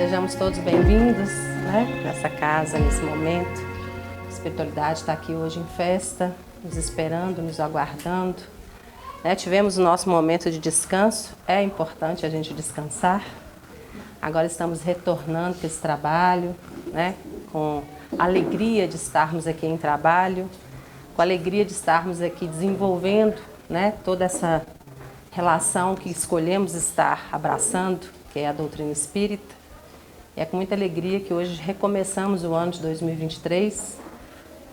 Sejamos todos bem-vindos, né, nessa casa, nesse momento. A espiritualidade está aqui hoje em festa, nos esperando, nos aguardando. Tivemos o nosso momento de descanso, é importante a gente descansar. Agora estamos retornando para esse trabalho, com a alegria de estarmos aqui em trabalho, com a alegria de estarmos aqui desenvolvendo, toda essa relação que escolhemos estar abraçando, que é a doutrina espírita. E é com muita alegria que hoje recomeçamos o ano de 2023,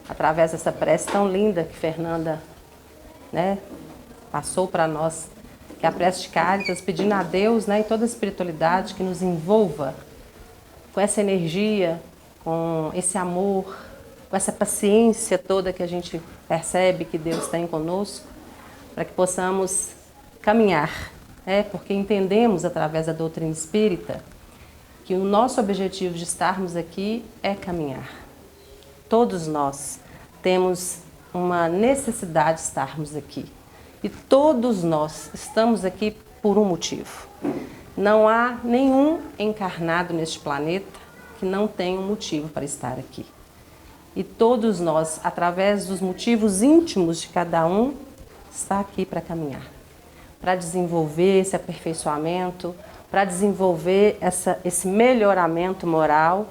através dessa prece tão linda que Fernanda passou para nós, que é a prece de Cáritas, pedindo a Deus e toda a espiritualidade que nos envolva com essa energia, com esse amor, com essa paciência toda que a gente percebe que Deus tem conosco, para que possamos caminhar, porque entendemos através da doutrina espírita que o nosso objetivo de estarmos aqui é caminhar. Todos nós temos uma necessidade de estarmos aqui. E todos nós estamos aqui por um motivo. Não há nenhum encarnado neste planeta que não tenha um motivo para estar aqui. E todos nós, através dos motivos íntimos de cada um, está aqui para caminhar, para desenvolver esse aperfeiçoamento, para desenvolver esse melhoramento moral,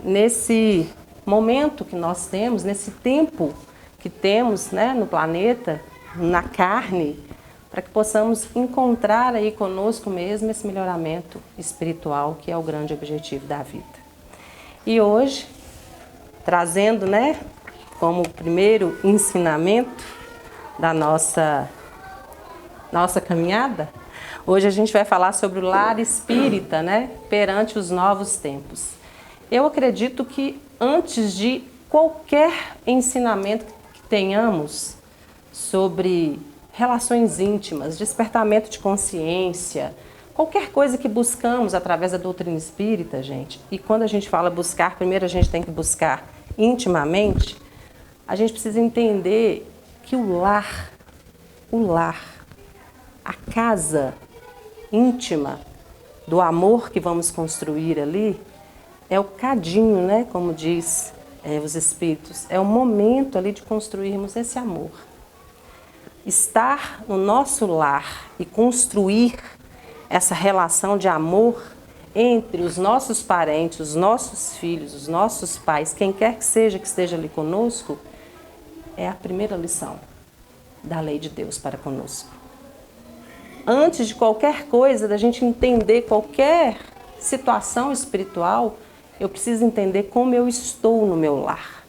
nesse momento que nós temos, nesse tempo que temos no planeta, na carne, para que possamos encontrar aí conosco mesmo esse melhoramento espiritual, que é o grande objetivo da vida. E hoje, trazendo como primeiro ensinamento da nossa caminhada, hoje a gente vai falar sobre o lar espírita, perante os novos tempos. Eu acredito que antes de qualquer ensinamento que tenhamos sobre relações íntimas, despertamento de consciência, qualquer coisa que buscamos através da doutrina espírita, gente, e quando a gente fala buscar, primeiro a gente tem que buscar intimamente, a gente precisa entender que o lar, a casa íntima do amor que vamos construir ali, é o cadinho, como diz os espíritos, é o momento ali de construirmos esse amor. Estar no nosso lar e construir essa relação de amor entre os nossos parentes, os nossos filhos, os nossos pais, quem quer que esteja ali conosco, é a primeira lição da lei de Deus para conosco. Antes de qualquer coisa, da gente entender qualquer situação espiritual, eu preciso entender como eu estou no meu lar.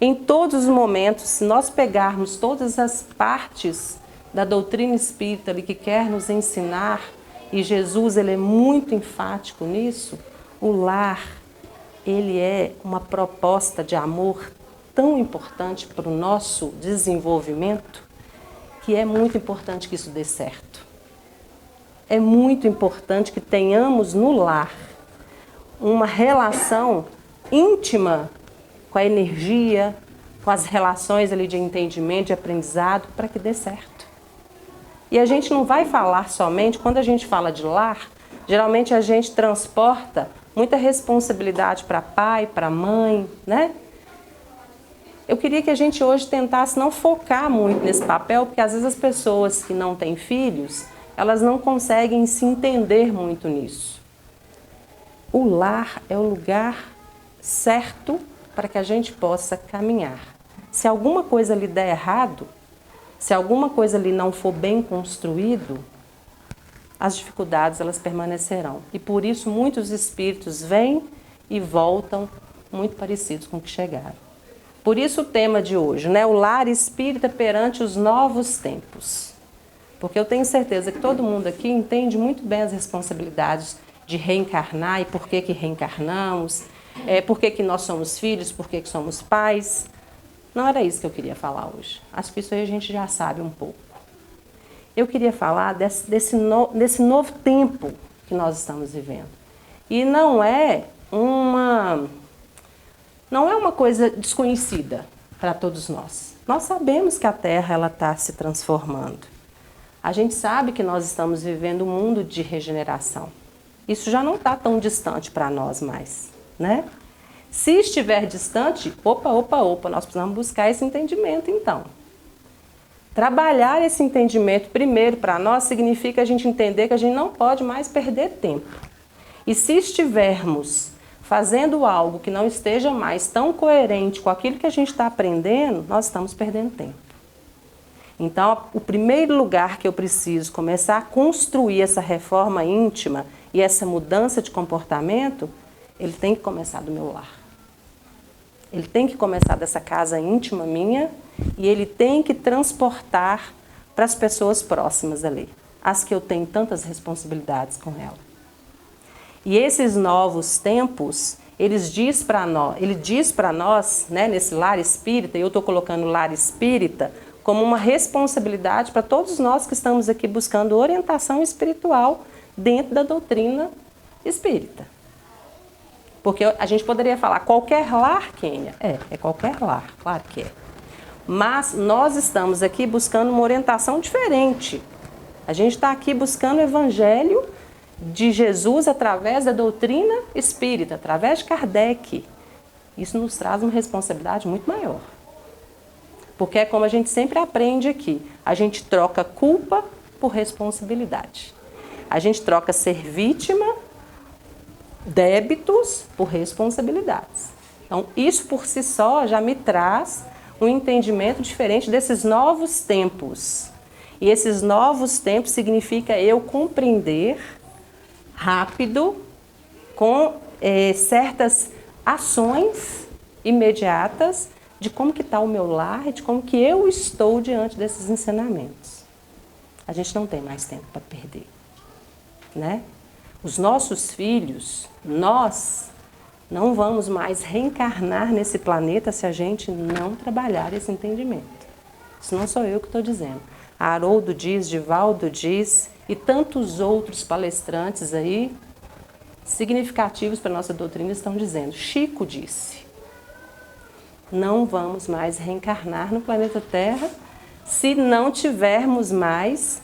Em todos os momentos, se nós pegarmos todas as partes da doutrina espírita ali que quer nos ensinar, e Jesus ele é muito enfático nisso, o lar, ele é uma proposta de amor tão importante para o nosso desenvolvimento, que é muito importante que isso dê certo. É muito importante que tenhamos no lar uma relação íntima com a energia, com as relações ali de entendimento, de aprendizado, para que dê certo. E a gente não vai falar somente, quando a gente fala de lar, geralmente a gente transporta muita responsabilidade para pai, para mãe, Eu queria que a gente hoje tentasse não focar muito nesse papel, porque às vezes as pessoas que não têm filhos, elas não conseguem se entender muito nisso. O lar é o lugar certo para que a gente possa caminhar. Se alguma coisa lhe der errado, se alguma coisa ali não for bem construído, as dificuldades elas permanecerão. E por isso muitos espíritos vêm e voltam muito parecidos com o que chegaram. Por isso o tema de hoje, o lar espírita perante os novos tempos. Porque eu tenho certeza que todo mundo aqui entende muito bem as responsabilidades de reencarnar e por que reencarnamos, por que nós somos filhos, por que somos pais. Não era isso que eu queria falar hoje. Acho que isso aí a gente já sabe um pouco. Eu queria falar desse novo tempo que nós estamos vivendo. E não é uma coisa desconhecida para todos nós. Nós sabemos que a Terra está se transformando. A gente sabe que nós estamos vivendo um mundo de regeneração. Isso já não está tão distante para nós mais, né? Se estiver distante, opa, nós precisamos buscar esse entendimento então. Trabalhar esse entendimento primeiro para nós significa a gente entender que a gente não pode mais perder tempo. E se estivermos fazendo algo que não esteja mais tão coerente com aquilo que a gente está aprendendo, nós estamos perdendo tempo. Então, o primeiro lugar que eu preciso começar a construir essa reforma íntima e essa mudança de comportamento, ele tem que começar do meu lar. Ele tem que começar dessa casa íntima minha e ele tem que transportar para as pessoas próximas ali, as que eu tenho tantas responsabilidades com ela. E esses novos tempos, ele diz para nós, né, nesse lar espírita, e eu estou colocando o lar espírita como uma responsabilidade para todos nós que estamos aqui buscando orientação espiritual dentro da doutrina espírita. Porque a gente poderia falar qualquer lar, Kênia? É qualquer lar, claro que é. Mas nós estamos aqui buscando uma orientação diferente. A gente está aqui buscando o evangelho de Jesus através da doutrina espírita, através de Kardec. Isso nos traz uma responsabilidade muito maior. Porque é como a gente sempre aprende aqui, a gente troca culpa por responsabilidade. A gente troca ser vítima, débitos por responsabilidades. Então, isso por si só já me traz um entendimento diferente desses novos tempos. E esses novos tempos significa eu compreender rápido, com certas ações imediatas de como que está o meu lar e de como que eu estou diante desses ensinamentos. A gente não tem mais tempo para perder, né? Os nossos filhos, nós não vamos mais reencarnar nesse planeta se a gente não trabalhar esse entendimento. Isso não sou eu que estou dizendo. Haroldo diz, Divaldo diz e tantos outros palestrantes aí significativos para a nossa doutrina estão dizendo. Chico disse, não vamos mais reencarnar no planeta Terra se não tivermos mais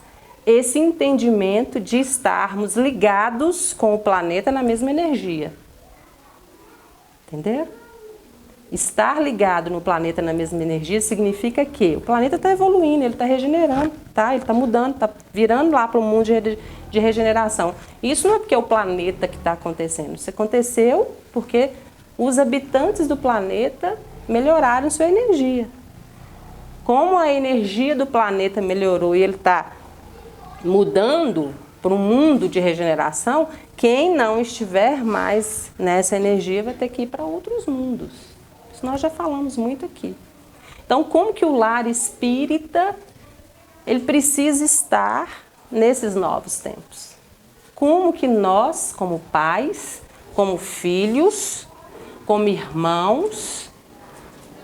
esse entendimento de estarmos ligados com o planeta na mesma energia. Entendeu? Estar ligado no planeta na mesma energia significa que o planeta está evoluindo, ele está regenerando, tá? Ele está mudando, está virando lá para um mundo de regeneração. Isso não é porque é o planeta que está acontecendo. Isso aconteceu porque os habitantes do planeta melhoraram sua energia. Como a energia do planeta melhorou e ele está mudando para um mundo de regeneração, quem não estiver mais nessa energia vai ter que ir para outros mundos. Isso nós já falamos muito aqui. Então, como que o lar espírita ele precisa estar nesses novos tempos? Como que nós, como pais, como filhos, como irmãos,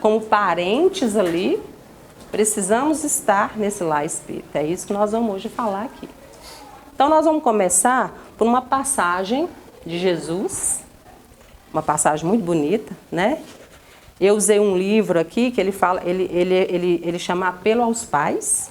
como parentes ali, precisamos estar nesse lar espírita. É isso que nós vamos hoje falar aqui. Então, nós vamos começar por uma passagem de Jesus, uma passagem muito bonita, né? Eu usei um livro aqui que ele fala, ele chama Apelo aos Pais.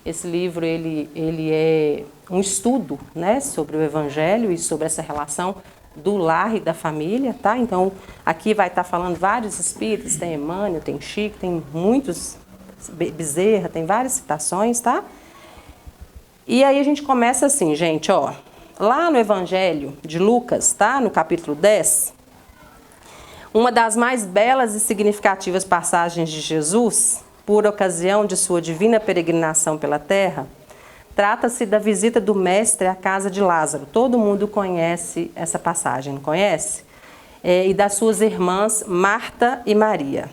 Esse livro ele é um estudo, né, sobre o Evangelho e sobre essa relação do lar e da família, tá? Então, aqui vai estar falando vários espíritos, tem Emmanuel, tem Chico, tem muitos, Bezerra, tem várias citações, tá? E aí a gente começa assim, gente, ó, lá no Evangelho de Lucas, tá? No capítulo 10, uma das mais belas e significativas passagens de Jesus, por ocasião de sua divina peregrinação pela terra, trata-se da visita do Mestre à casa de Lázaro. Todo mundo conhece essa passagem, não conhece? E das suas irmãs Marta e Maria,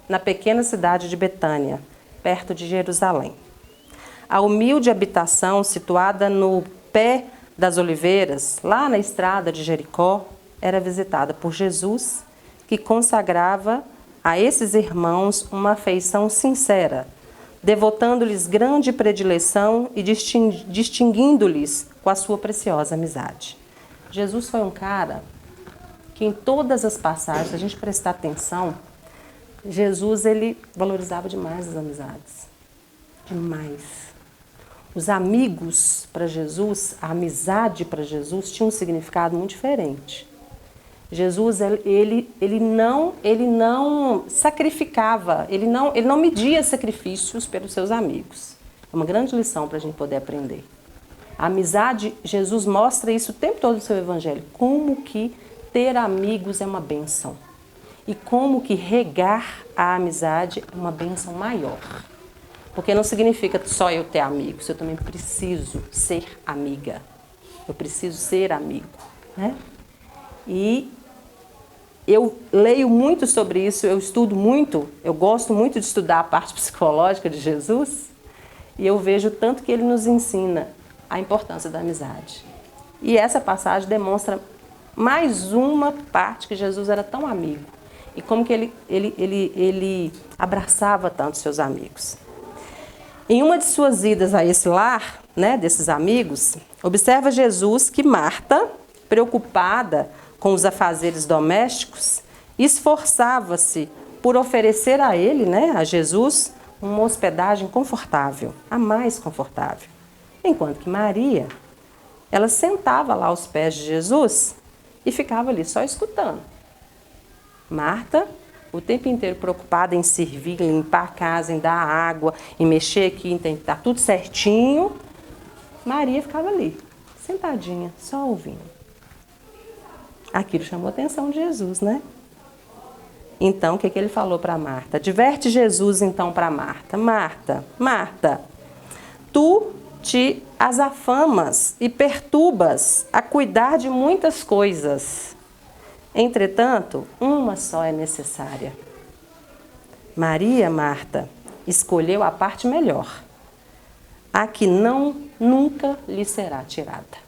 na pequena cidade de Betânia, perto de Jerusalém. A humilde habitação, situada no pé das oliveiras, lá na estrada de Jericó, era visitada por Jesus, que consagrava a esses irmãos uma afeição sincera, devotando-lhes grande predileção e distinguindo-lhes com a sua preciosa amizade. Jesus foi um cara que em todas as passagens, se a gente prestar atenção, Jesus ele valorizava demais as amizades. Demais. Os amigos para Jesus, a amizade para Jesus tinha um significado muito diferente. Jesus, ele não sacrificava, ele não media sacrifícios pelos seus amigos. É uma grande lição para a gente poder aprender. A amizade, Jesus mostra isso o tempo todo no seu evangelho. Como que ter amigos é uma bênção. E como que regar a amizade é uma bênção maior. Porque não significa só eu ter amigos, eu também preciso ser amiga. Eu preciso ser amigo, né? E eu leio muito sobre isso, eu estudo muito, eu gosto muito de estudar a parte psicológica de Jesus, e eu vejo tanto que ele nos ensina a importância da amizade. E essa passagem demonstra mais uma parte que Jesus era tão amigo, e como que ele abraçava tanto seus amigos. Em uma de suas idas a esse lar, né, desses amigos, observa Jesus que Marta, preocupada com os afazeres domésticos, esforçava-se por oferecer a ele, né, a Jesus, uma hospedagem confortável, a mais confortável. Enquanto que Maria, ela sentava lá aos pés de Jesus e ficava ali só escutando. Marta, o tempo inteiro preocupada em servir, em limpar a casa, em dar água, em mexer aqui, em tentar tudo certinho. Maria ficava ali, sentadinha, só ouvindo. Aquilo chamou a atenção de Jesus, né? Então, o que ele falou para Marta? Adverte Jesus, então, para Marta. Marta, Marta, tu te azafamas e perturbas a cuidar de muitas coisas. Entretanto, uma só é necessária. Maria, Marta, escolheu a parte melhor, a que nunca lhe será tirada.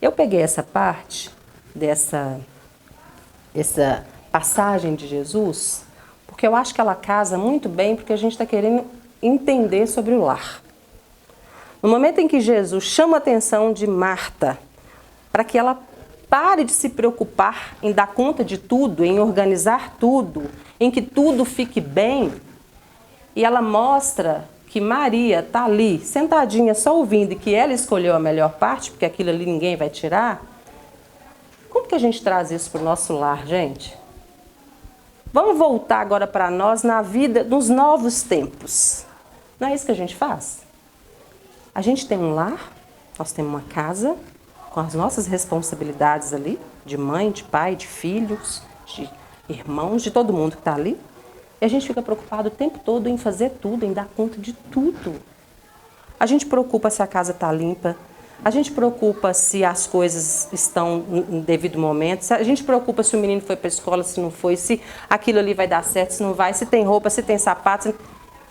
Eu peguei essa parte dessa passagem de Jesus, porque eu acho que ela casa muito bem, porque a gente está querendo entender sobre o lar. No momento em que Jesus chama a atenção de Marta, para que ela pare de se preocupar em dar conta de tudo, em organizar tudo, em que tudo fique bem, e ela mostra que Maria está ali, sentadinha, só ouvindo, e que ela escolheu a melhor parte, porque aquilo ali ninguém vai tirar. Como que a gente traz isso para o nosso lar, gente? Vamos voltar agora para nós na vida, nos novos tempos. Não é isso que a gente faz? A gente tem um lar, nós temos uma casa, com as nossas responsabilidades ali, de mãe, de pai, de filhos, de irmãos, de todo mundo que está ali. E a gente fica preocupado o tempo todo em fazer tudo, em dar conta de tudo. A gente preocupa se a casa está limpa, a gente preocupa se as coisas estão no devido momento, a gente preocupa se o menino foi para a escola, se não foi, se aquilo ali vai dar certo, se não vai, se tem roupa, se tem sapato.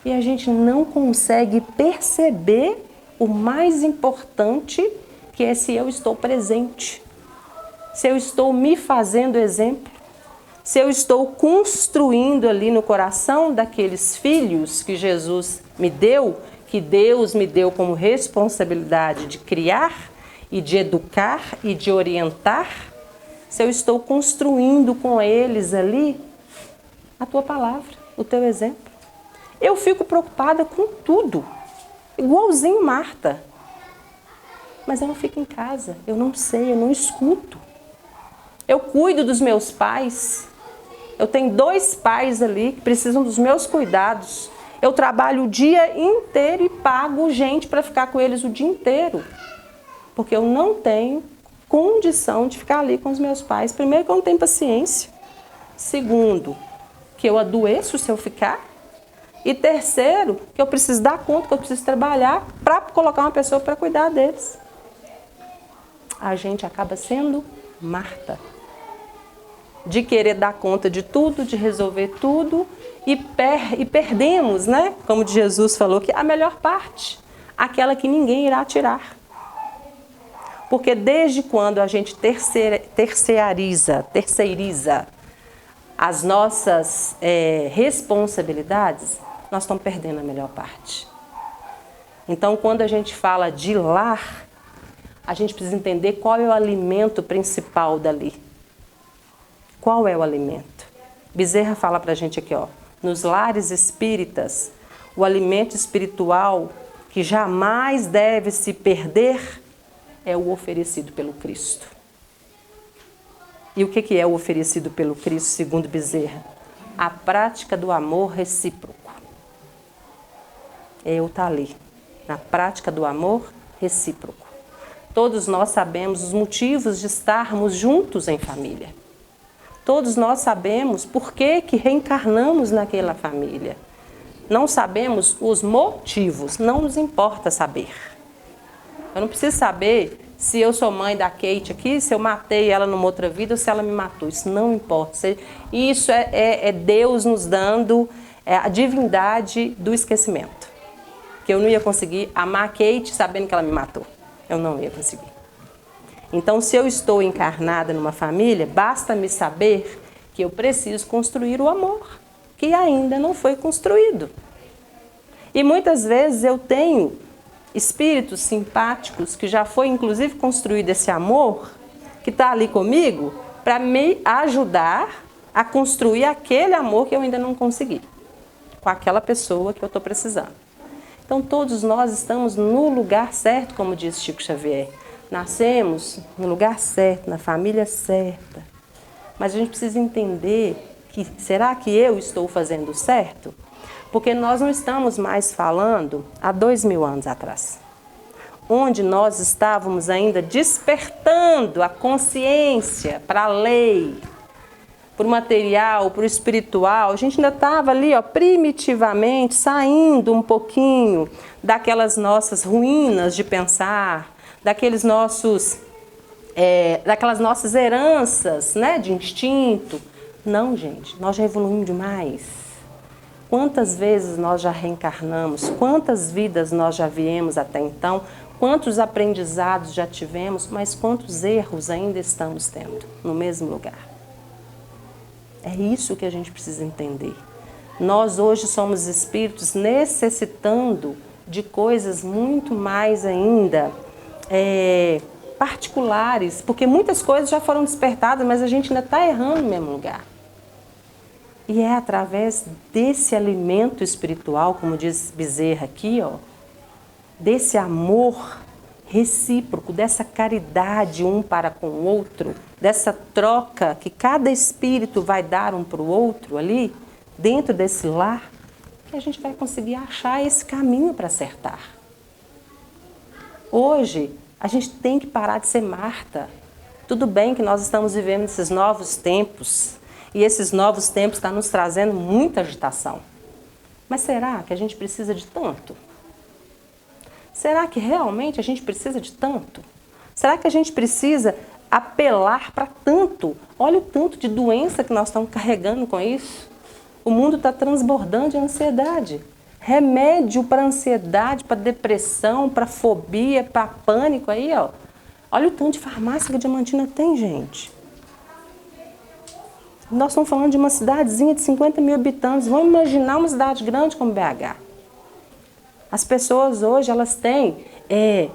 E a gente não consegue perceber o mais importante, que é se eu estou presente, se eu estou me fazendo exemplo, se eu estou construindo ali no coração daqueles filhos que Jesus me deu, que Deus me deu como responsabilidade de criar e de educar e de orientar, se eu estou construindo com eles ali a tua palavra, o teu exemplo. Eu fico preocupada com tudo, igualzinho Marta. Mas eu não fico em casa, eu não sei, eu não escuto. Eu cuido dos meus pais. Eu tenho 2 pais ali que precisam dos meus cuidados. Eu trabalho o dia inteiro e pago gente para ficar com eles o dia inteiro. Porque eu não tenho condição de ficar ali com os meus pais. Primeiro, que eu não tenho paciência. Segundo, que eu adoeço se eu ficar. E terceiro, que eu preciso dar conta, que eu preciso trabalhar para colocar uma pessoa para cuidar deles. A gente acaba sendo Marta. De querer dar conta de tudo, de resolver tudo, e perdemos, né? Como Jesus falou, que a melhor parte, aquela que ninguém irá tirar. Porque desde quando a gente terceiriza as nossas responsabilidades, nós estamos perdendo a melhor parte. Então, quando a gente fala de lar, a gente precisa entender qual é o alimento principal dali. Qual é o alimento? Bezerra fala pra gente aqui, ó, nos lares espíritas, o alimento espiritual que jamais deve se perder é o oferecido pelo Cristo. E o que é o oferecido pelo Cristo, segundo Bezerra? A prática do amor recíproco. É eu estar ali, na prática do amor recíproco. Todos nós sabemos os motivos de estarmos juntos em família. Todos nós sabemos por que reencarnamos naquela família. Não sabemos os motivos, não nos importa saber. Eu não preciso saber se eu sou mãe da Kate aqui, se eu matei ela numa outra vida ou se ela me matou. Isso não importa. Isso é Deus nos dando a divindade do esquecimento. Que eu não ia conseguir amar a Kate sabendo que ela me matou. Eu não ia conseguir. Então, se eu estou encarnada numa família, basta-me saber que eu preciso construir o amor, que ainda não foi construído. E muitas vezes eu tenho espíritos simpáticos que já foi inclusive construído esse amor, que está ali comigo, para me ajudar a construir aquele amor que eu ainda não consegui, com aquela pessoa que eu estou precisando. Então todos nós estamos no lugar certo, como diz Chico Xavier. Nascemos no lugar certo, na família certa. Mas a gente precisa entender que, será que eu estou fazendo certo? Porque nós não estamos mais falando há 2000 anos atrás, onde nós estávamos ainda despertando a consciência para a lei, para o material, para o espiritual. A gente ainda estava ali, primitivamente, saindo um pouquinho daquelas nossas ruínas de pensar, daquelas nossas heranças, né, de instinto. Não, gente, nós já evoluímos demais. Quantas vezes nós já reencarnamos, quantas vidas nós já viemos até então, quantos aprendizados já tivemos, mas quantos erros ainda estamos tendo no mesmo lugar. É isso que a gente precisa entender. Nós hoje somos espíritos necessitando de coisas muito mais ainda particulares, porque muitas coisas já foram despertadas, mas a gente ainda está errando no mesmo lugar. E é através desse alimento espiritual, como diz Bezerra aqui, desse amor recíproco, dessa caridade um para com o outro, dessa troca que cada espírito vai dar um para o outro ali, dentro desse lar, que a gente vai conseguir achar esse caminho para acertar. Hoje, a gente tem que parar de ser Marta. Tudo bem que nós estamos vivendo esses novos tempos, e esses novos tempos estão nos trazendo muita agitação. Mas será que a gente precisa de tanto? Será que realmente a gente precisa de tanto? Será que a gente precisa apelar para tanto? Olha o tanto de doença que nós estamos carregando com isso. O mundo está transbordando de ansiedade. Remédio para ansiedade, para depressão, para fobia, para pânico aí, Olha o tanto de farmácia que a Diamantina tem, gente. Nós estamos falando de uma cidadezinha de 50 mil habitantes. Vamos imaginar uma cidade grande como BH. As pessoas hoje, elas têm, e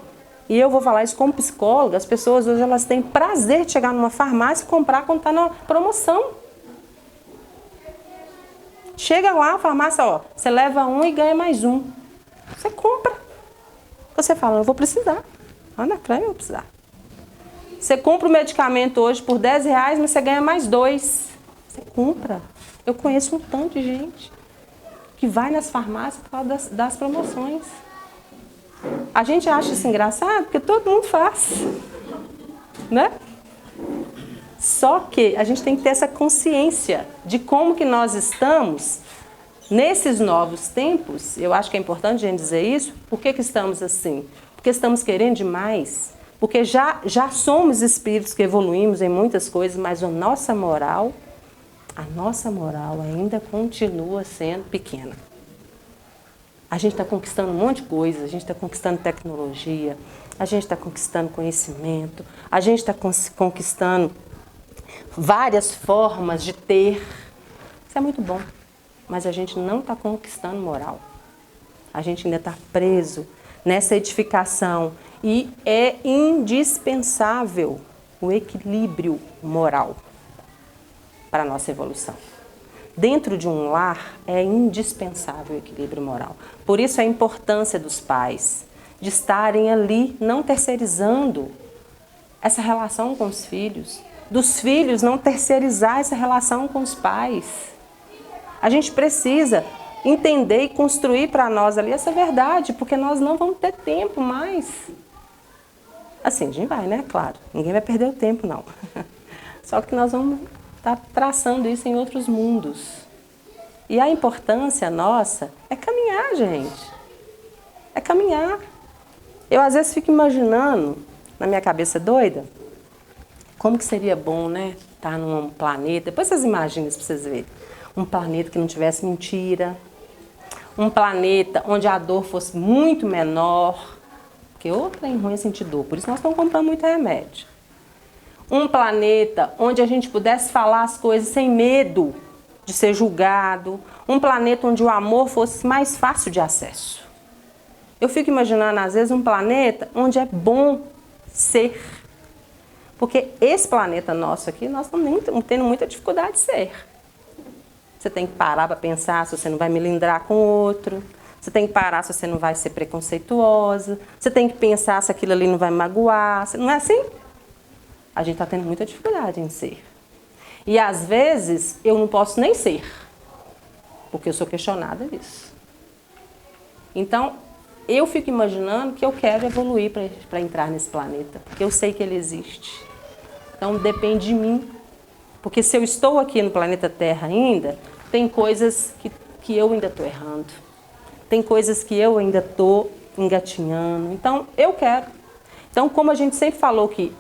eu vou falar isso como psicóloga, as pessoas hoje, elas têm prazer de chegar numa farmácia e comprar quando está na promoção. Chega lá, a farmácia, você leva um e ganha mais um. Você compra. Você fala, eu vou precisar. Lá na frente eu vou precisar. Você compra o medicamento hoje por R$10, mas você ganha mais 2. Você compra. Eu conheço um tanto de gente que vai nas farmácias por causa das promoções. A gente acha isso engraçado porque todo mundo faz, né? Só que a gente tem que ter essa consciência de como que nós estamos nesses novos tempos. Eu acho que é importante a gente dizer isso. Por que estamos assim? Porque estamos querendo demais. Porque já somos espíritos que evoluímos em muitas coisas, mas a nossa moral ainda continua sendo pequena. A gente está conquistando um monte de coisa, a gente está conquistando tecnologia, a gente está conquistando conhecimento, a gente está conquistando várias formas de ter. Isso é muito bom, mas a gente não está conquistando moral. A gente ainda está preso nessa edificação e é indispensável o equilíbrio moral para a nossa evolução. Dentro de um lar é indispensável o equilíbrio moral. Por isso a importância dos pais de estarem ali, não terceirizando essa relação com os filhos, dos filhos não terceirizar essa relação com os pais. A gente precisa entender e construir para nós ali essa verdade, porque nós não vamos ter tempo mais. Assim, a gente vai, né? Claro, ninguém vai perder o tempo, não. Só que nós vamos estar traçando isso em outros mundos. E a importância nossa é caminhar, gente. É caminhar. Eu, às vezes, fico imaginando, na minha cabeça doida, como que seria bom, né? Estar num planeta, depois vocês imaginem isso para vocês verem. Um planeta que não tivesse mentira, um planeta onde a dor fosse muito menor, porque outra é ruim é sentir dor, por isso nós estamos comprando muito remédio. Um planeta onde a gente pudesse falar as coisas sem medo de ser julgado, um planeta onde o amor fosse mais fácil de acesso. Eu fico imaginando, às vezes, um planeta onde é bom ser. Porque esse planeta nosso aqui, nós estamos tendo muita dificuldade de ser. Você tem que parar para pensar se você não vai melindrar com o outro. Você tem que parar se você não vai ser preconceituosa. Você tem que pensar se aquilo ali não vai magoar. Não é assim? A gente está tendo muita dificuldade em ser. E às vezes eu não posso nem ser, porque eu sou questionada disso. Então, eu fico imaginando que eu quero evoluir para entrar nesse planeta, porque eu sei que ele existe. Então, depende de mim. Porque se eu estou aqui no planeta Terra ainda, tem coisas que eu ainda estou errando. Tem coisas que eu ainda estou engatinhando. Então, eu quero. Então, como a gente sempre falou que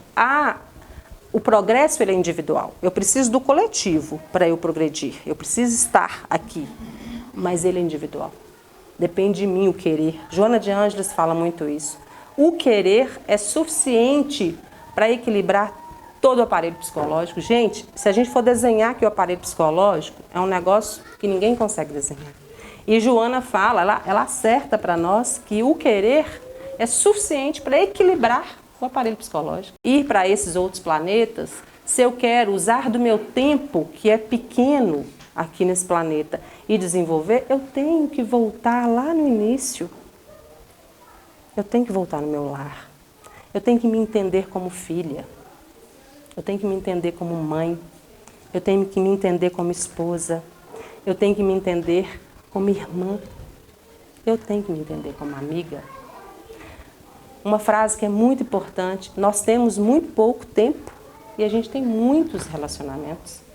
o progresso ele é individual. Eu preciso do coletivo para eu progredir. Eu preciso estar aqui. Mas ele é individual. Depende de mim o querer. Joana de Ângeles fala muito isso. O querer é suficiente para equilibrar todo o aparelho psicológico. Gente, se a gente for desenhar aqui o aparelho psicológico, é um negócio que ninguém consegue desenhar. E Joana fala, ela acerta para nós que o querer é suficiente para equilibrar o aparelho psicológico. Ir para esses outros planetas, se eu quero usar do meu tempo, que é pequeno aqui nesse planeta, e desenvolver, eu tenho que voltar lá no início. Eu tenho que voltar no meu lar. Eu tenho que me entender como filha. Eu tenho que me entender como mãe. Eu tenho que me entender como esposa. Eu tenho que me entender como irmã. Eu tenho que me entender como amiga. Uma frase que é muito importante: nós temos muito pouco tempo e a gente tem muitos relacionamentos.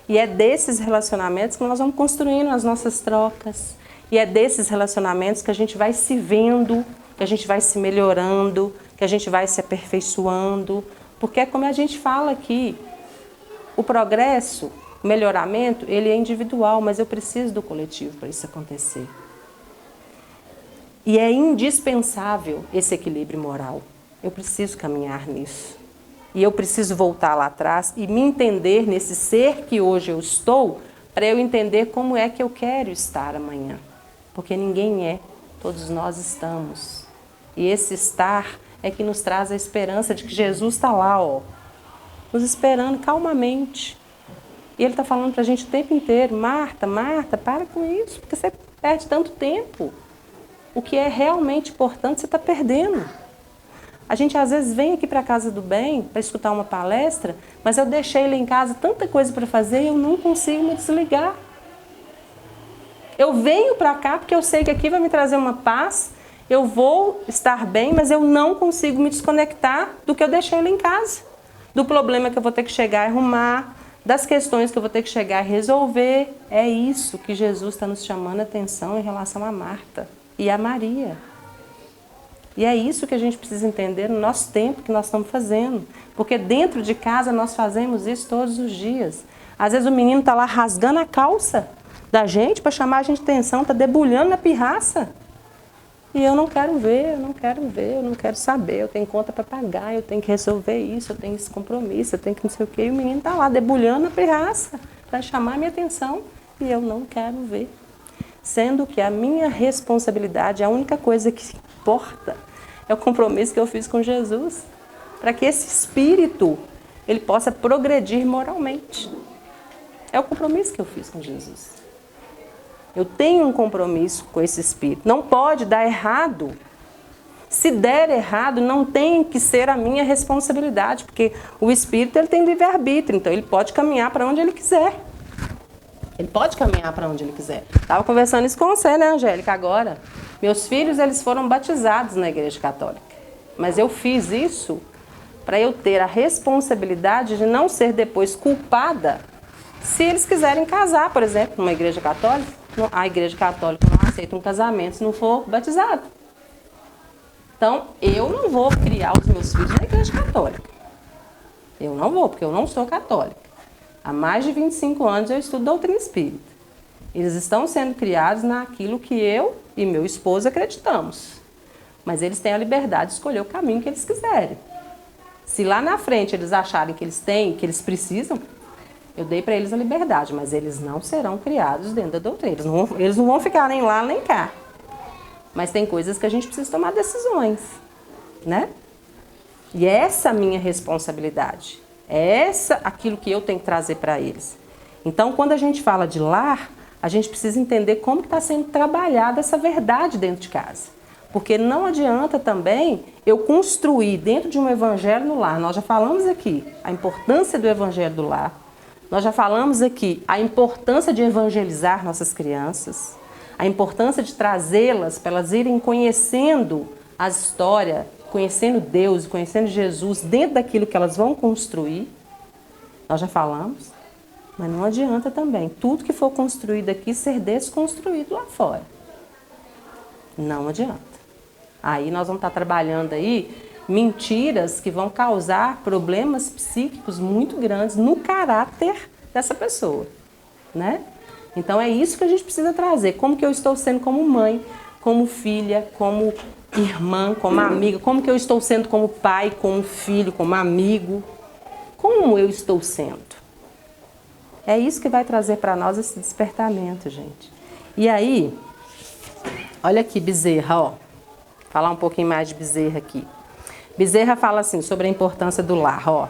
E é desses relacionamentos que nós vamos construindo as nossas trocas. E é desses relacionamentos que a gente vai se vendo, que a gente vai se melhorando, que a gente vai se aperfeiçoando. Porque é como a gente fala aqui, o progresso, o melhoramento, ele é individual, mas eu preciso do coletivo para isso acontecer. E é indispensável esse equilíbrio moral. Eu preciso caminhar nisso. E eu preciso voltar lá atrás e me entender nesse ser que hoje eu estou, para eu entender como é que eu quero estar amanhã. Porque ninguém é, todos nós estamos. E esse estar é que nos traz a esperança de que Jesus está lá, nos esperando calmamente. E Ele está falando para a gente o tempo inteiro: Marta, Marta, para com isso, porque você perde tanto tempo. O que é realmente importante você está perdendo. A gente às vezes vem aqui para a Casa do Bem para escutar uma palestra, mas eu deixei lá em casa tanta coisa para fazer e eu não consigo me desligar. Eu venho para cá porque eu sei que aqui vai me trazer uma paz, eu vou estar bem, mas eu não consigo me desconectar do que eu deixei lá em casa. Do problema que eu vou ter que chegar e arrumar, das questões que eu vou ter que chegar e resolver. É isso que Jesus está nos chamando a atenção em relação a Marta e a Maria. E é isso que a gente precisa entender no nosso tempo que nós estamos fazendo. Porque dentro de casa nós fazemos isso todos os dias. Às vezes o menino está lá rasgando a calça da gente para chamar a gente atenção, está debulhando na pirraça. E eu não quero ver, eu não quero ver, eu não quero saber, eu tenho conta para pagar, eu tenho que resolver isso, eu tenho esse compromisso, eu tenho que não sei o quê. E o menino está lá debulhando na pirraça para chamar a minha atenção e eu não quero ver. Sendo que a minha responsabilidade, a única coisa que importa é o compromisso que eu fiz com Jesus, para que esse espírito ele possa progredir moralmente. É o compromisso que eu fiz com Jesus. Eu tenho um compromisso com esse Espírito. Não pode dar errado. Se der errado, não tem que ser a minha responsabilidade, porque o Espírito ele tem livre-arbítrio, então ele pode caminhar para onde ele quiser. Ele pode caminhar para onde ele quiser. Estava conversando isso com você, né, Angélica, agora. Meus filhos, eles foram batizados na Igreja Católica. Mas eu fiz isso para eu ter a responsabilidade de não ser depois culpada se eles quiserem casar, por exemplo, numa igreja católica. A Igreja Católica não aceita um casamento se não for batizado. Então, eu não vou criar os meus filhos na Igreja Católica. Eu não vou, porque eu não sou católica. Há mais de 25 anos eu estudo doutrina espírita. Eles estão sendo criados naquilo que eu e meu esposo acreditamos. Mas eles têm a liberdade de escolher o caminho que eles quiserem. Se lá na frente eles acharem que eles têm, que eles precisam, eu dei para eles a liberdade, mas eles não serão criados dentro da doutrina. Eles não vão ficar nem lá nem cá. Mas tem coisas que a gente precisa tomar decisões, né? E essa é a minha responsabilidade. É aquilo que eu tenho que trazer para eles. Então, quando a gente fala de lar, a gente precisa entender como está sendo trabalhada essa verdade dentro de casa. Porque não adianta também eu construir dentro de um evangelho no lar. Nós já falamos aqui a importância do evangelho do lar. Nós já falamos aqui a importância de evangelizar nossas crianças. A importância de trazê-las para elas irem conhecendo as histórias, conhecendo Deus, conhecendo Jesus dentro daquilo que elas vão construir. Nós já falamos. Mas não adianta também tudo que for construído aqui ser desconstruído lá fora. Não adianta. Aí nós vamos estar trabalhando aí mentiras que vão causar problemas psíquicos muito grandes no caráter dessa pessoa, né? Então é isso que a gente precisa trazer. Como que eu estou sendo como mãe, como filha, como irmã, como amiga, como que eu estou sendo como pai, como filho, como amigo. Como eu estou sendo? É isso que vai trazer para nós esse despertamento, gente. E aí, olha aqui, Bezerra, ó. Falar um pouquinho mais de Bezerra aqui. Bezerra fala assim sobre a importância do lar, ó.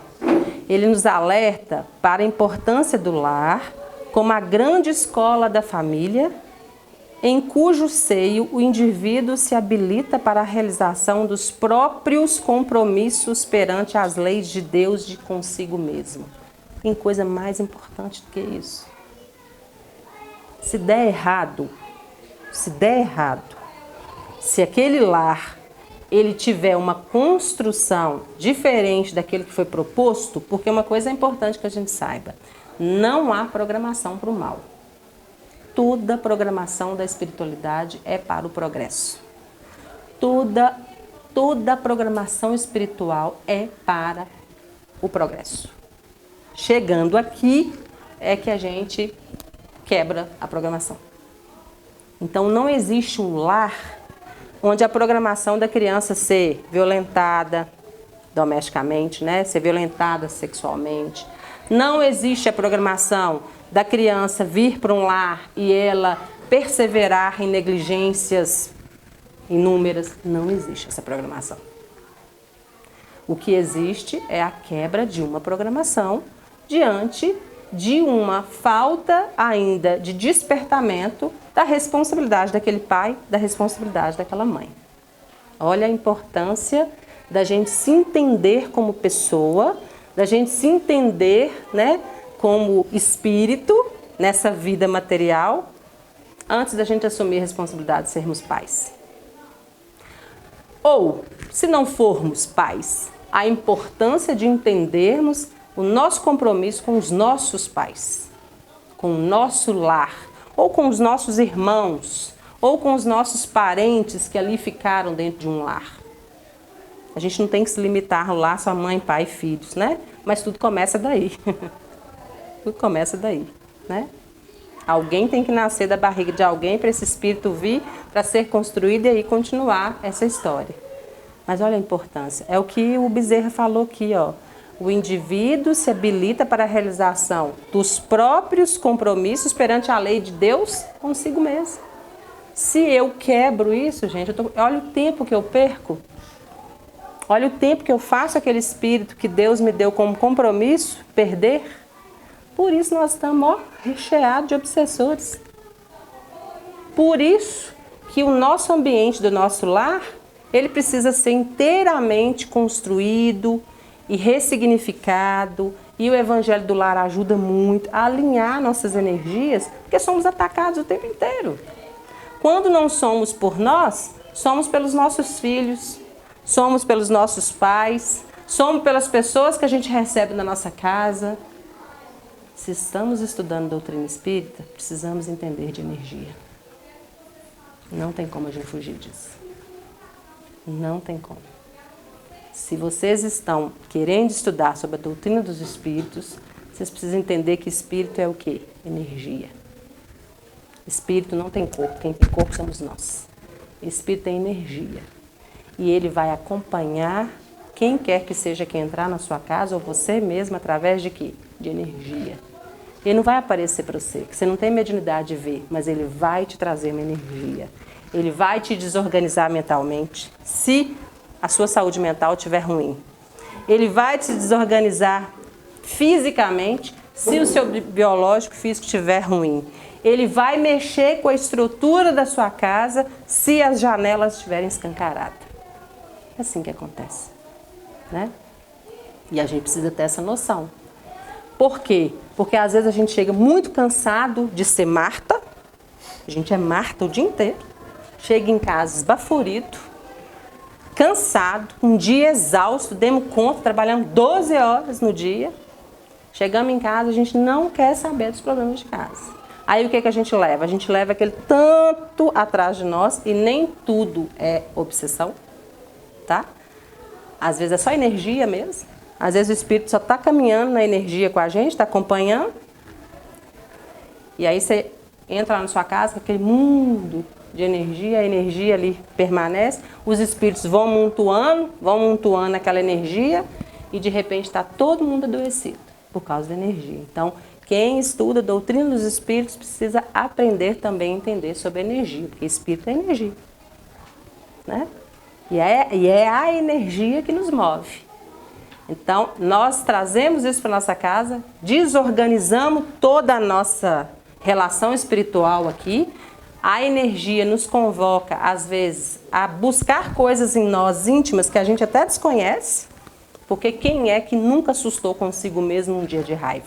Ele nos alerta para a importância do lar como a grande escola da família, em cujo seio o indivíduo se habilita para a realização dos próprios compromissos perante as leis de Deus de consigo mesmo. Tem coisa mais importante do que isso. Se der errado, se aquele lar ele tiver uma construção diferente daquele que foi proposto, porque uma coisa é importante que a gente saiba, não há programação para o mal. Toda programação da espiritualidade é para o progresso. Toda programação espiritual é para o progresso. Chegando aqui é que a gente quebra a programação. Então não existe um lar onde a programação da criança ser violentada domesticamente, né? Ser violentada sexualmente. Não existe a programação da criança vir para um lar e ela perseverar em negligências inúmeras. Não existe essa programação. O que existe é a quebra de uma programação diante de uma falta ainda de despertamento da responsabilidade daquele pai, da responsabilidade daquela mãe. Olha a importância da gente se entender como pessoa, da gente se entender, né, como espírito nessa vida material, antes da gente assumir a responsabilidade de sermos pais. Ou, se não formos pais, a importância de entendermos o nosso compromisso com os nossos pais, com o nosso lar, ou com os nossos irmãos, ou com os nossos parentes que ali ficaram dentro de um lar. A gente não tem que se limitar ao lar só mãe, pai e filhos, né? Mas tudo começa daí. Tudo começa daí, né? Alguém tem que nascer da barriga de alguém para esse espírito vir, para ser construído e aí continuar essa história. Mas olha a importância. É o que o Bezerra falou aqui, ó. O indivíduo se habilita para a realização dos próprios compromissos perante a lei de Deus consigo mesmo. Se eu quebro isso, gente, olha o tempo que eu perco. Olha o tempo que eu faço aquele espírito que Deus me deu como compromisso perder. Por isso nós estamos recheados de obsessores. Por isso que o nosso ambiente do nosso lar, ele precisa ser inteiramente construído e ressignificado. E o Evangelho do Lar ajuda muito a alinhar nossas energias, porque somos atacados o tempo inteiro. Quando não somos por nós, somos pelos nossos filhos, somos pelos nossos pais, somos pelas pessoas que a gente recebe na nossa casa. Se estamos estudando doutrina espírita, precisamos entender de energia. Não tem como a gente fugir disso. Não tem como. Se vocês estão querendo estudar sobre a doutrina dos espíritos, vocês precisam entender que espírito é o quê? Energia. Espírito não tem corpo, quem tem corpo somos nós. Espírito é energia. E ele vai acompanhar quem quer que seja que entrar na sua casa, ou você mesmo, através de quê? De energia. Ele não vai aparecer para você, que você não tem mediunidade de ver, mas ele vai te trazer uma energia. Ele vai te desorganizar mentalmente, se a sua saúde mental estiver ruim. Ele vai te desorganizar fisicamente, se o seu biológico físico estiver ruim. Ele vai mexer com a estrutura da sua casa, se as janelas estiverem escancaradas. É assim que acontece, né? E a gente precisa ter essa noção. Por quê? Porque às vezes a gente chega muito cansado de ser Marta. A gente é Marta o dia inteiro. Chega em casa esbaforido, cansado, um dia exausto, demos conta, trabalhamos 12 horas no dia. Chegamos em casa, a gente não quer saber dos problemas de casa. Aí o que a gente leva? A gente leva aquele tanto atrás de nós, e nem tudo é obsessão, tá? Às vezes é só energia mesmo. Às vezes o espírito só está caminhando na energia com a gente, está acompanhando. E aí você entra lá na sua casa com aquele mundo de energia, a energia ali permanece, os espíritos vão montuando aquela energia, e de repente está todo mundo adoecido por causa da energia. Então, quem estuda a doutrina dos espíritos precisa aprender também a entender sobre a energia, porque espírito é energia, né? E é a energia que nos move. Então, nós trazemos isso para a nossa casa, desorganizamos toda a nossa relação espiritual aqui. A energia nos convoca, às vezes, a buscar coisas em nós íntimas que a gente até desconhece, porque quem é que nunca assustou consigo mesmo num dia de raiva,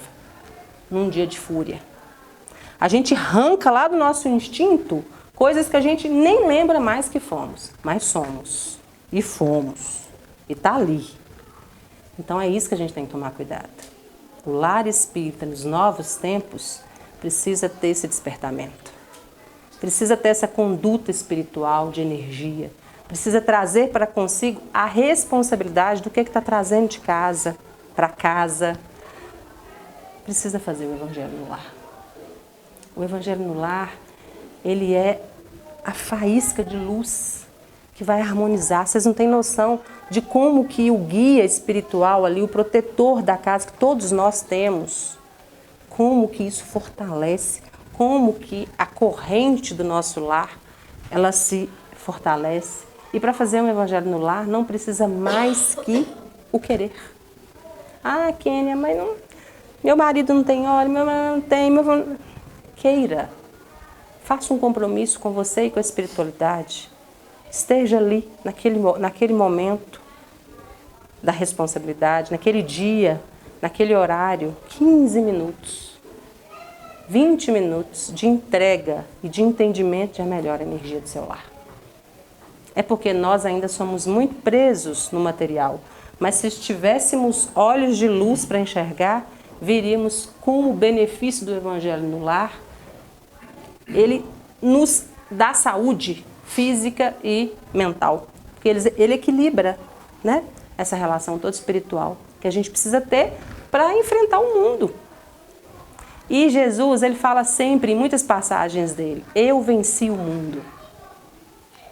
num dia de fúria? A gente arranca lá do nosso instinto coisas que a gente nem lembra mais que fomos, mas somos, e fomos, e está ali. Então é isso que a gente tem que tomar cuidado. O lar espírita nos novos tempos precisa ter esse despertamento. Precisa ter essa conduta espiritual de energia. Precisa trazer para consigo a responsabilidade do que está trazendo de casa, para casa. Precisa fazer o Evangelho no lar. O Evangelho no lar, ele é a faísca de luz que vai harmonizar. Vocês não têm noção de como que o guia espiritual ali, o protetor da casa que todos nós temos, como que isso fortalece, como que a corrente do nosso lar, ela se fortalece. E para fazer um Evangelho no lar, não precisa mais que o querer. Ah, Kênia, mas não, meu marido não tem hora, meu marido não tem... Queira. Faça um compromisso com você e com a espiritualidade. Esteja ali, naquele momento da responsabilidade, naquele dia, naquele horário, 15 minutos. 20 minutos de entrega e de entendimento já melhora a energia do seu lar. É porque nós ainda somos muito presos no material, mas se tivéssemos olhos de luz para enxergar, veríamos como o benefício do Evangelho no lar, ele nos dá saúde física e mental, porque ele equilibra, né, essa relação toda espiritual que a gente precisa ter para enfrentar o mundo. E Jesus, ele fala sempre, em muitas passagens dele, eu venci o mundo.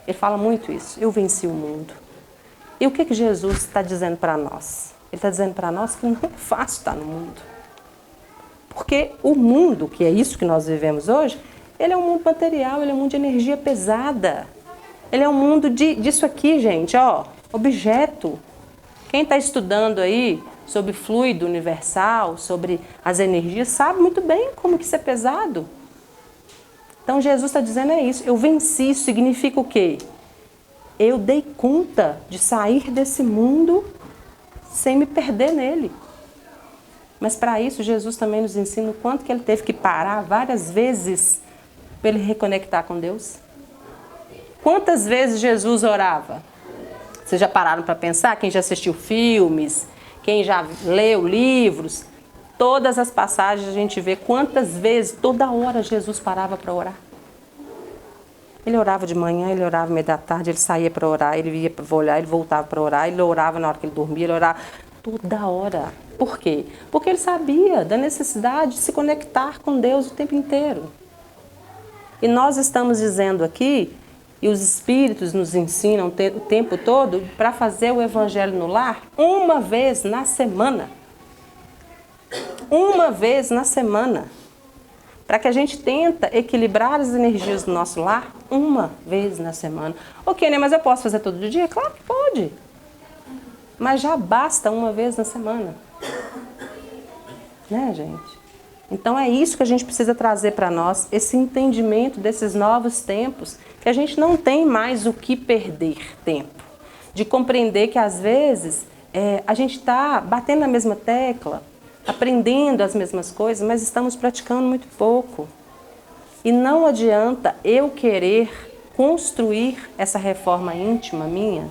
Ele fala muito isso, eu venci o mundo. E o que Jesus está dizendo para nós? Ele está dizendo para nós que não é fácil estar no mundo. Porque o mundo, que é isso que nós vivemos hoje, ele é um mundo material, ele é um mundo de energia pesada. Ele é um mundo disso aqui, gente, ó, objeto. Quem está estudando aí sobre fluido universal, sobre as energias, sabe muito bem como que isso é pesado. Então Jesus está dizendo é isso. Eu venci, isso significa o quê? Eu dei conta de sair desse mundo sem me perder nele. Mas para isso Jesus também nos ensina o quanto que ele teve que parar várias vezes para ele reconectar com Deus. Quantas vezes Jesus orava? Vocês já pararam para pensar? Quem já assistiu filmes, quem já leu livros, todas as passagens a gente vê quantas vezes, toda hora Jesus parava para orar. Ele orava de manhã, ele orava meio da tarde, ele saía para orar, ele ia para olhar, ele voltava para orar, ele orava na hora que ele dormia, ele orava toda hora. Por quê? Porque ele sabia da necessidade de se conectar com Deus o tempo inteiro. E nós estamos dizendo aqui, e os Espíritos nos ensinam o tempo todo, para fazer o Evangelho no lar uma vez na semana. Uma vez na semana. Para que a gente tenta equilibrar as energias do nosso lar uma vez na semana. Ok, né? Mas eu posso fazer todo dia? Claro que pode. Mas já basta uma vez na semana. Né, gente? Então é isso que a gente precisa trazer para nós, esse entendimento desses novos tempos, que a gente não tem mais o que perder tempo. De compreender que às vezes a gente está batendo na mesma tecla, aprendendo as mesmas coisas, mas estamos praticando muito pouco. E não adianta eu querer construir essa reforma íntima minha,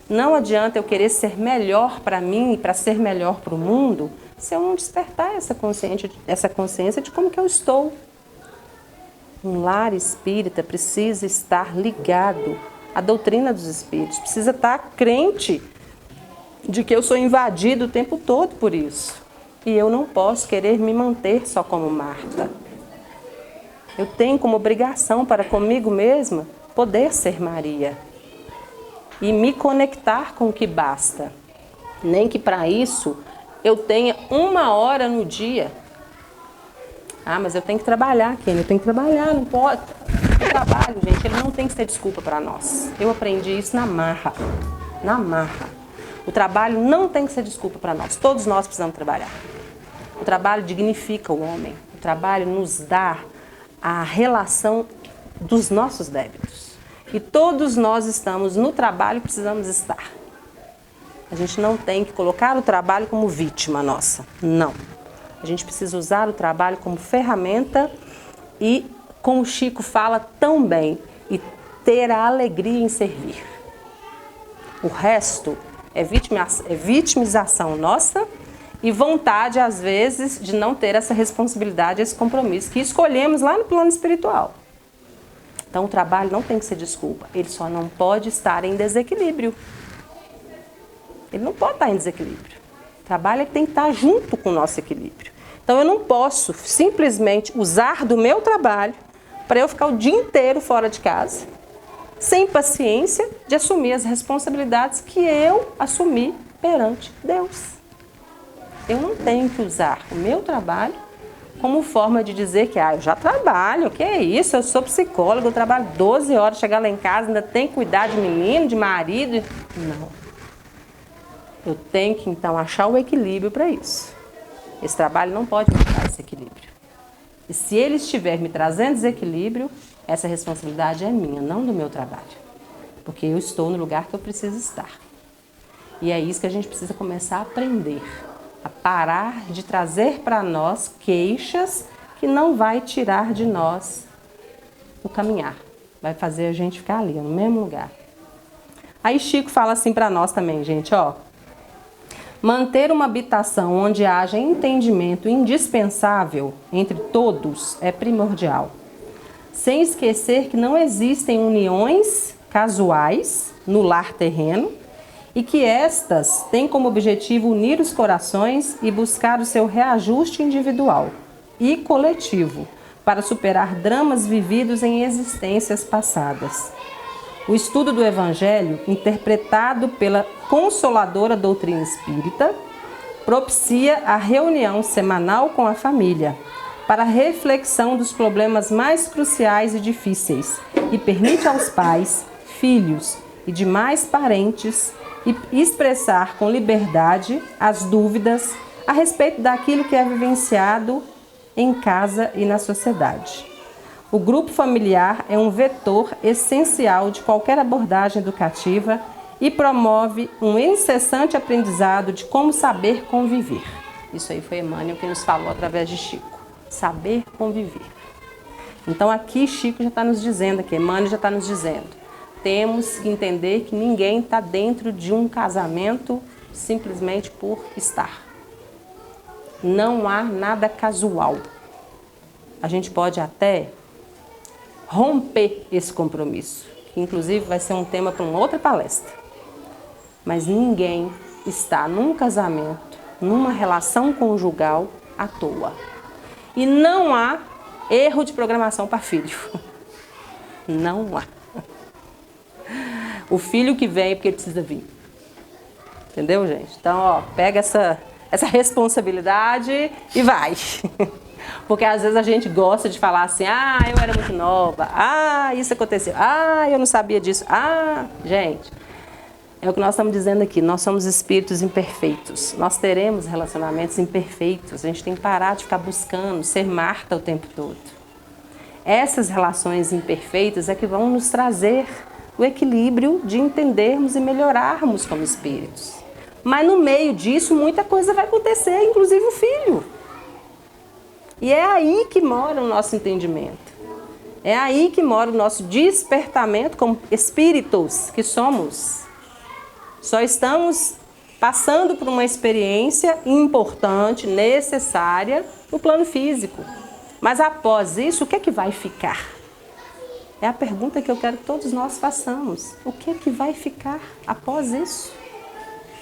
não adianta eu querer ser melhor para mim e para ser melhor para o mundo, se eu não despertar essa consciência de como que eu estou. Um lar espírita precisa estar ligado à doutrina dos espíritos, precisa estar crente de que eu sou invadido o tempo todo por isso. E eu não posso querer me manter só como Marta. Eu tenho como obrigação para comigo mesma poder ser Maria e me conectar com o que basta. Nem que para isso eu tenha 1 hora no dia. Ah, mas eu tenho que trabalhar, Kenny, eu tenho que trabalhar, não pode. O trabalho, gente, ele não tem que ser desculpa para nós. Eu aprendi isso na marra. Na marra. O trabalho não tem que ser desculpa para nós. Todos nós precisamos trabalhar. O trabalho dignifica o homem. O trabalho nos dá a relação dos nossos débitos. E todos nós estamos no trabalho e precisamos estar. A gente não tem que colocar o trabalho como vítima nossa. Não. A gente precisa usar o trabalho como ferramenta e, como o Chico fala tão bem, e ter a alegria em servir. O resto é vitimização nossa e vontade, às vezes, de não ter essa responsabilidade, esse compromisso que escolhemos lá no plano espiritual. Então, o trabalho não tem que ser desculpa. Ele só não pode estar em desequilíbrio. Ele não pode estar em desequilíbrio. O trabalho é que tem que estar junto com o nosso equilíbrio. Então, eu não posso simplesmente usar do meu trabalho para eu ficar o dia inteiro fora de casa, sem paciência de assumir as responsabilidades que eu assumi perante Deus. Eu não tenho que usar o meu trabalho como forma de dizer que eu já trabalho, que é isso, eu sou psicóloga, eu trabalho 12 horas, chegar lá em casa, ainda tenho que cuidar de menino, de marido. Não. Eu tenho que, então, achar o equilíbrio para isso. Esse trabalho não pode me dar esse equilíbrio. E se ele estiver me trazendo desequilíbrio, essa responsabilidade é minha, não do meu trabalho. Porque eu estou no lugar que eu preciso estar. E é isso que a gente precisa começar a aprender. A parar de trazer para nós queixas que não vai tirar de nós o caminhar. Vai fazer a gente ficar ali, no mesmo lugar. Aí Chico fala assim para nós também, gente, ó. Manter uma habitação onde haja entendimento indispensável entre todos é primordial. Sem esquecer que não existem uniões casuais no lar terreno e que estas têm como objetivo unir os corações e buscar o seu reajuste individual e coletivo para superar dramas vividos em existências passadas. O estudo do Evangelho, interpretado pela consoladora doutrina espírita, propicia a reunião semanal com a família para a reflexão dos problemas mais cruciais e difíceis e permite aos pais, filhos e demais parentes e expressar com liberdade as dúvidas a respeito daquilo que é vivenciado em casa e na sociedade. O grupo familiar é um vetor essencial de qualquer abordagem educativa e promove um incessante aprendizado de como saber conviver. Isso aí foi Emmanuel que nos falou através de Chico. Saber conviver. Então aqui Chico já está nos dizendo, aqui Emmanuel já está nos dizendo, temos que entender que ninguém está dentro de um casamento simplesmente por estar. Não há nada casual. A gente pode até romper esse compromisso, que inclusive vai ser um tema para uma outra palestra. Mas ninguém está num casamento, numa relação conjugal à toa. E não há erro de programação para filho. Não há. O filho que vem é porque ele precisa vir. Entendeu, gente? Então, ó, pega essa responsabilidade e vai. Porque às vezes a gente gosta de falar assim, ah, eu era muito nova, ah, isso aconteceu, ah, eu não sabia disso, ah, gente, é o que nós estamos dizendo aqui, nós somos espíritos imperfeitos, nós teremos relacionamentos imperfeitos, a gente tem que parar de ficar buscando ser Marta o tempo todo. Essas relações imperfeitas é que vão nos trazer o equilíbrio de entendermos e melhorarmos como espíritos. Mas no meio disso, muita coisa vai acontecer, inclusive o filho. E é aí que mora o nosso entendimento. É aí que mora o nosso despertamento como espíritos que somos. Só estamos passando por uma experiência importante, necessária no plano físico. Mas após isso, o que é que vai ficar? É a pergunta que eu quero que todos nós façamos. O que é que vai ficar após isso?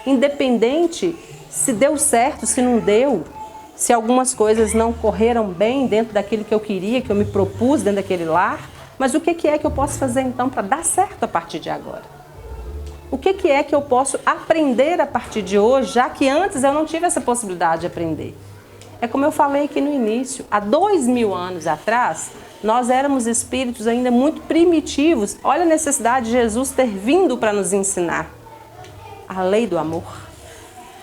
Independente se deu certo, se não deu, se algumas coisas não correram bem dentro daquilo que eu queria, que eu me propus dentro daquele lar, mas o que é que eu posso fazer então para dar certo a partir de agora? O que é que eu posso aprender a partir de hoje, já que antes eu não tive essa possibilidade de aprender? É como eu falei aqui no início, há 2000 anos atrás, nós éramos espíritos ainda muito primitivos. Olha a necessidade de Jesus ter vindo para nos ensinar a lei do amor.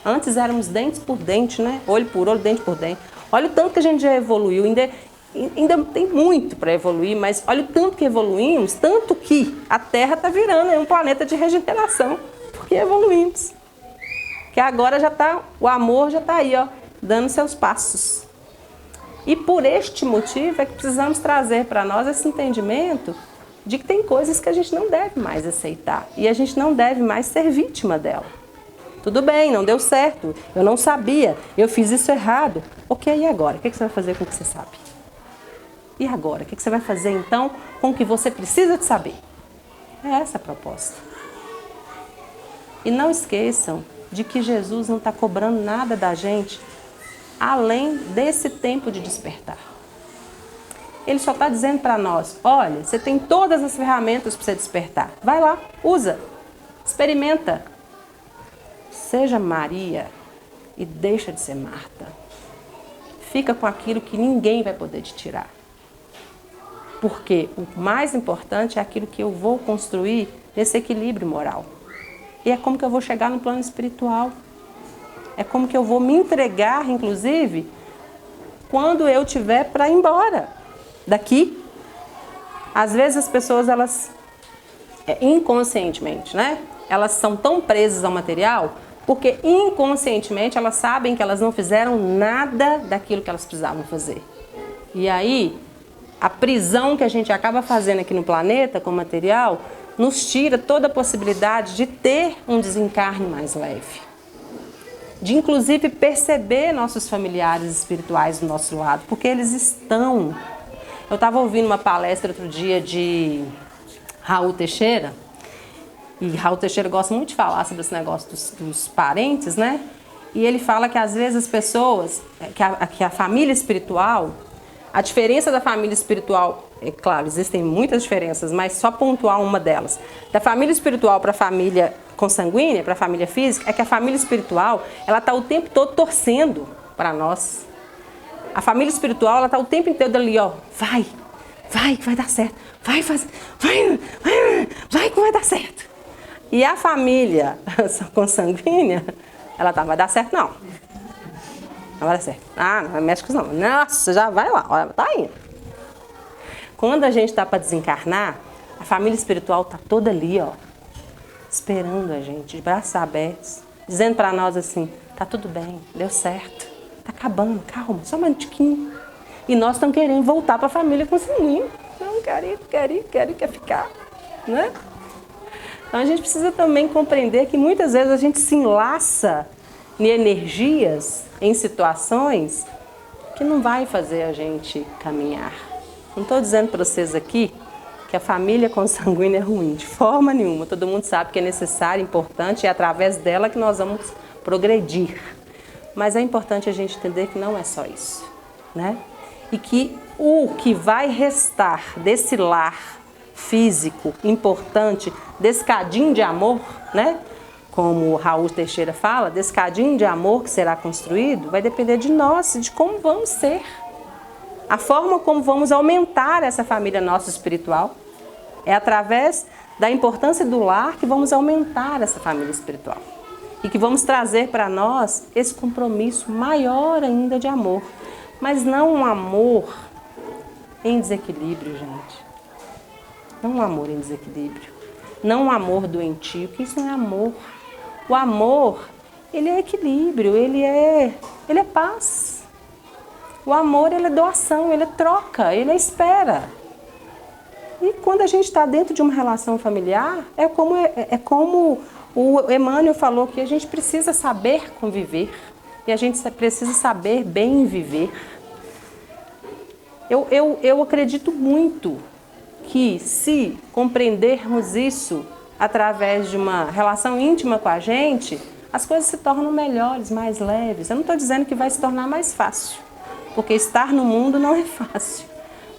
Antes éramos dente por dente, né? Olho por olho, dente por dente. Olha o tanto que a gente já evoluiu. Ainda tem muito para evoluir, mas olha o tanto que evoluímos, tanto que a Terra está virando um planeta de regeneração, porque evoluímos. Que agora já tá, o amor já está aí, ó, dando seus passos. E por este motivo é que precisamos trazer para nós esse entendimento de que tem coisas que a gente não deve mais aceitar e a gente não deve mais ser vítima dela. Tudo bem, não deu certo, eu não sabia, eu fiz isso errado. Ok, e agora? O que você vai fazer com o que você sabe? E agora? O que você vai fazer então com o que você precisa de saber? É essa a proposta. E não esqueçam de que Jesus não está cobrando nada da gente além desse tempo de despertar. Ele só está dizendo para nós, olha, você tem todas as ferramentas para você despertar. Vai lá, usa, experimenta. Seja Maria e deixa de ser Marta. Fica com aquilo que ninguém vai poder te tirar. Porque o mais importante é aquilo que eu vou construir nesse equilíbrio moral. E é como que eu vou chegar no plano espiritual. É como que eu vou me entregar, inclusive, quando eu tiver para ir embora daqui. Às vezes as pessoas, elas, inconscientemente, né? Elas são tão presas ao material porque inconscientemente elas sabem que elas não fizeram nada daquilo que elas precisavam fazer. E aí, a prisão que a gente acaba fazendo aqui no planeta com o material nos tira toda a possibilidade de ter um desencarne mais leve. De inclusive perceber nossos familiares espirituais do nosso lado, porque eles estão. Eu estava ouvindo uma palestra outro dia de Raul Teixeira, e Raul Teixeira gosta muito de falar sobre esse negócio dos parentes, né? E ele fala que às vezes as pessoas, que a família espiritual, a diferença da família espiritual, é claro, existem muitas diferenças, mas só pontuar uma delas. Da família espiritual para a família consanguínea, para a família física, é que a família espiritual, ela está o tempo todo torcendo para nós. A família espiritual, ela está o tempo inteiro ali, ó, vai que vai dar certo, vai que vai dar certo. E a família consanguínea, ela tá, vai dar certo não. Não vai dar certo. Ah, não mexe com isso não. Nossa, já vai lá, olha, tá indo. Quando a gente tá para desencarnar, a família espiritual tá toda ali, ó, esperando a gente, de braços abertos, dizendo para nós assim, tá tudo bem, deu certo, tá acabando, calma, só mais um tiquinho. E nós estamos querendo voltar para a família consanguínea. Não, quer ficar, né? Então a gente precisa também compreender que muitas vezes a gente se enlaça em energias, em situações que não vai fazer a gente caminhar. Não estou dizendo para vocês aqui que a família consanguínea é ruim, de forma nenhuma. Todo mundo sabe que é necessário, importante, e é através dela que nós vamos progredir. Mas é importante a gente entender que não é só isso, né? E que o que vai restar desse lar físico importante, desse cadinho de amor, né? Como o Raul Teixeira fala, desse cadinho de amor que será construído, vai depender de nós, de como vamos ser. A forma como vamos aumentar essa família nossa espiritual é através da importância do lar que vamos aumentar essa família espiritual. E que vamos trazer para nós esse compromisso maior ainda de amor. Mas não um amor em desequilíbrio, gente. Não um amor em desequilíbrio. Não um amor doentio, que isso não é amor. O amor, ele é equilíbrio, ele é paz. O amor, ele é doação, ele é troca, ele é espera. E quando a gente está dentro de uma relação familiar, é como o Emmanuel falou, que a gente precisa saber conviver e a gente precisa saber bem viver. Eu acredito muito que se compreendermos isso através de uma relação íntima com a gente, as coisas se tornam melhores, mais leves. Eu não estou dizendo que vai se tornar mais fácil, porque estar no mundo não é fácil,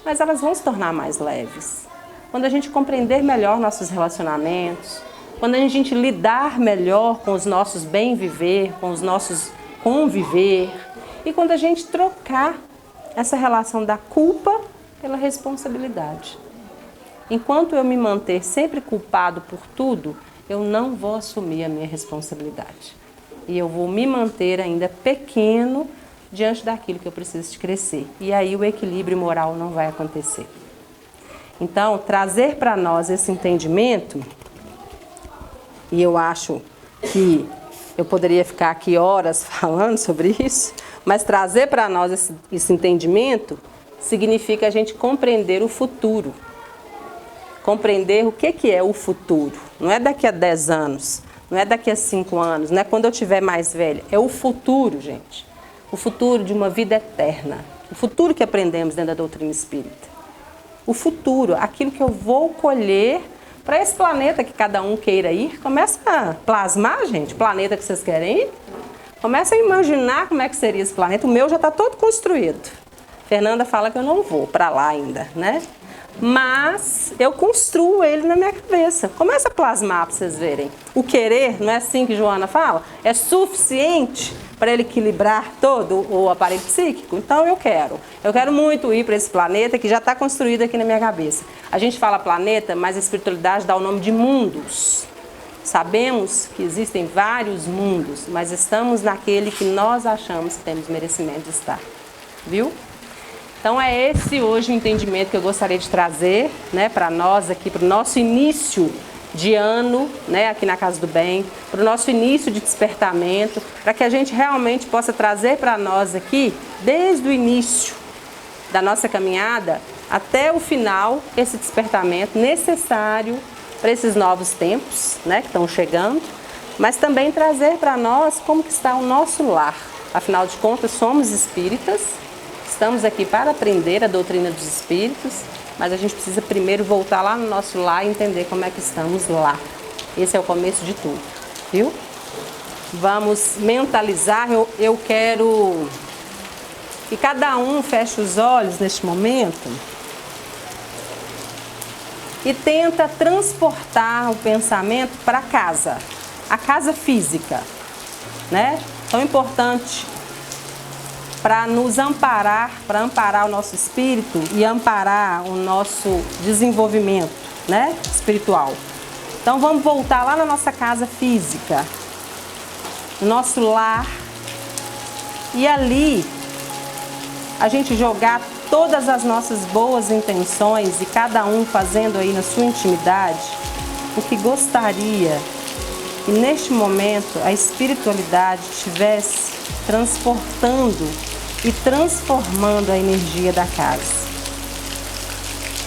mas elas vão se tornar mais leves. Quando a gente compreender melhor nossos relacionamentos, quando a gente lidar melhor com os nossos bem-viver, com os nossos conviver, e quando a gente trocar essa relação da culpa pela responsabilidade. Enquanto eu me manter sempre culpado por tudo, eu não vou assumir a minha responsabilidade. E eu vou me manter ainda pequeno diante daquilo que eu preciso de crescer. E aí o equilíbrio moral não vai acontecer. Então, trazer para nós esse entendimento, e eu acho que eu poderia ficar aqui horas falando sobre isso, mas trazer para nós esse entendimento significa a gente compreender o futuro. Compreender o que é o futuro. Não é daqui a 10 anos, não é daqui a 5 anos, não é quando eu estiver mais velha. É o futuro, gente. O futuro de uma vida eterna. O futuro que aprendemos dentro da doutrina espírita. O futuro, aquilo que eu vou colher para esse planeta que cada um queira ir. Começa a plasmar, gente, o planeta que vocês querem ir. Começa a imaginar como é que seria esse planeta. O meu já está todo construído. Fernanda fala que eu não vou para lá ainda, né? Mas eu construo ele na minha cabeça. Começa a plasmar para vocês verem. O querer, não é assim que Joana fala? É suficiente para ele equilibrar todo o aparelho psíquico? Então eu quero muito ir para esse planeta que já está construído aqui na minha cabeça. A gente fala planeta, mas a espiritualidade dá o nome de mundos. Sabemos que existem vários mundos, mas estamos naquele que nós achamos que temos merecimento de estar. Viu? Então é esse hoje o entendimento que eu gostaria de trazer, né, para nós aqui, para o nosso início de ano, né, aqui na Casa do Bem, para o nosso início de despertamento, para que a gente realmente possa trazer para nós aqui, desde o início da nossa caminhada até o final, esse despertamento necessário para esses novos tempos, né, que estão chegando, mas também trazer para nós como que está o nosso lar. Afinal de contas, somos espíritas. Estamos aqui para aprender a doutrina dos espíritos, mas a gente precisa primeiro voltar lá no nosso lar e entender como é que estamos lá. Esse é o começo de tudo, viu? Vamos mentalizar. Eu quero que cada um feche os olhos neste momento e tenta transportar o pensamento para casa, a casa física, né? Tão importante para nos amparar, para amparar o nosso espírito e amparar o nosso desenvolvimento, né, espiritual. Então vamos voltar lá na nossa casa física, no nosso lar, e ali a gente jogar todas as nossas boas intenções e cada um fazendo aí na sua intimidade o que gostaria que neste momento a espiritualidade estivesse transportando e transformando a energia da casa.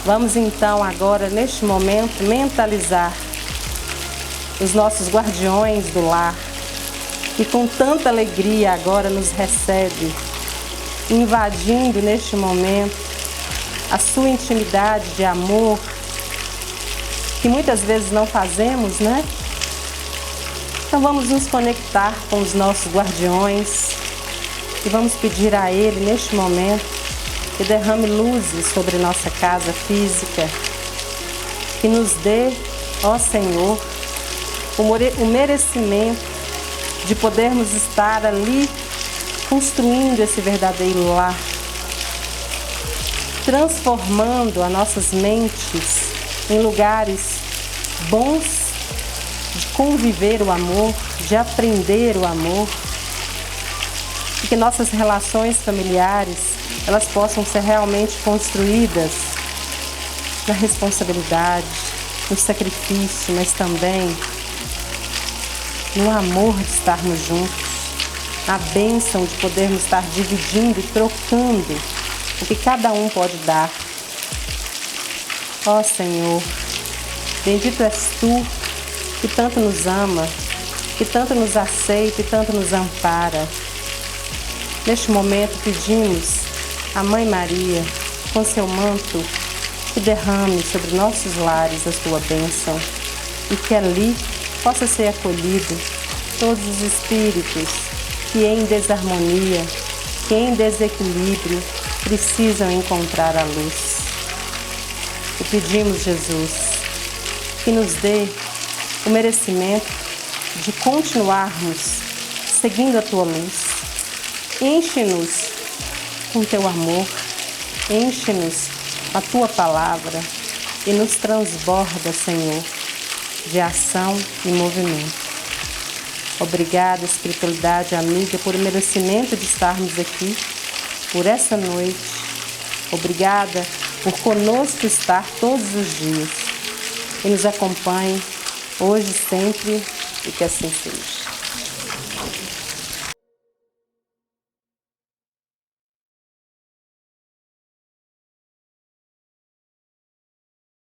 Vamos então agora neste momento mentalizar os nossos guardiões do lar, que com tanta alegria agora nos recebe, invadindo neste momento a sua intimidade de amor, que muitas vezes não fazemos, né? Então vamos nos conectar com os nossos guardiões e vamos pedir a Ele neste momento que derrame luzes sobre nossa casa física, que nos dê, ó Senhor, o merecimento de podermos estar ali construindo esse verdadeiro lar, transformando as nossas mentes em lugares bons de conviver o amor, de aprender o amor, e que nossas relações familiares elas possam ser realmente construídas na responsabilidade, no sacrifício, mas também no amor de estarmos juntos, na bênção de podermos estar dividindo e trocando o que cada um pode dar. Ó Senhor, bendito és Tu, que tanto nos ama, que tanto nos aceita e tanto nos ampara. Neste momento pedimos a Mãe Maria, com seu manto, que derrame sobre nossos lares a Sua bênção e que ali possa ser acolhido todos os espíritos que em desarmonia, que em desequilíbrio precisam encontrar a luz. E pedimos, Jesus, que nos dê o merecimento de continuarmos seguindo a Tua luz. Enche-nos com Teu amor, enche-nos com a Tua palavra e nos transborda, Senhor, de ação e movimento. Obrigada, espiritualidade amiga, por o merecimento de estarmos aqui, por essa noite. Obrigada por conosco estar todos os dias. E nos acompanhe hoje e sempre, e que assim seja.